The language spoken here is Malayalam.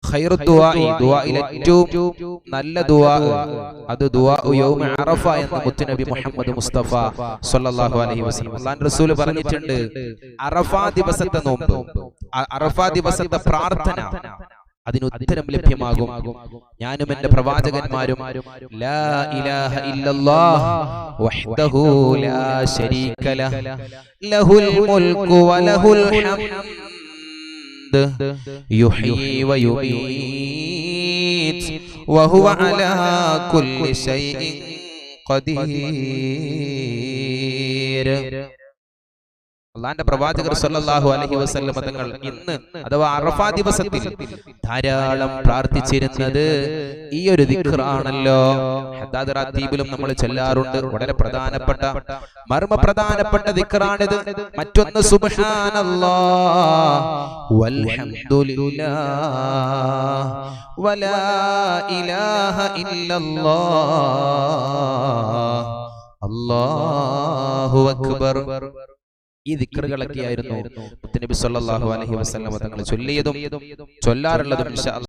ഖൈറു ദുആഇ, ദുആഇൽ ഏറ്റവും നല്ല ദുആ അത് ദുആഉ യൗമ അറഫ എന്ന് മുത്തുനബി മുഹമ്മദ് മുസ്തഫ സ്വല്ലല്ലാഹു അലൈഹി വസല്ലം അല്ലാഹുവിന്റെ റസൂൽ പറഞ്ഞിട്ടുണ്ട്. അറഫാ ദിവസത്തെ നോമ്പ്, അറഫാ ദിവസത്തെ പ്രാർത്ഥന, അതിന് ഉത്തരം ലഭ്യമാകും. ഞാനും എന്റെ പ്രവാചകന്മാരും ലാ ഇലാഹ ഇല്ലല്ലാഹ് വഹ്ദഹു ലാ ശരീക ലഹ് ലഹുൽ മുൽക്കു വലഹുൽ ഹംദ് യുഹ്യി വയുമീത് വഹുവ അലാ കുല്ലി ശൈഇൻ ഖദീർ. അല്ലാഹുവിന്റെ പ്രവാചകർ സല്ലല്ലാഹു അലൈഹി വസല്ലം തങ്ങൾ ഇന്ന് അഥവാ അറഫാ ദിവസത്തിൽ ധാരാളം പ്രാർത്ഥിച്ചിരുന്നത് ഈ ഒരു ദിക്റാണല്ലോ. ഹദ്ദാദ് റാത്തീബിലും നമ്മൾ ചൊല്ലാറുണ്ട്. വളരെ പ്രധാനപ്പെട്ട മർമ്മപ്രധാനപ്പെട്ട ദിക്റാണിത്. മറ്റൊന്ന് സുബ്ഹാനല്ലാഹ് വൽഹംദുലില്ലാഹ് വലാ ഇലാഹ ഇല്ലല്ലാഹ് അല്ലാഹു അക്ബർ. ഈ ദിക്റുകളൊക്കെയായിരുന്നു മുത്തുനബി സല്ലല്ലാഹു അലൈഹി വസല്ലം തങ്ങൾ ചൊല്ലിയതും ചൊല്ലാറുള്ളതും. ഇൻഷാ അല്ലാഹ്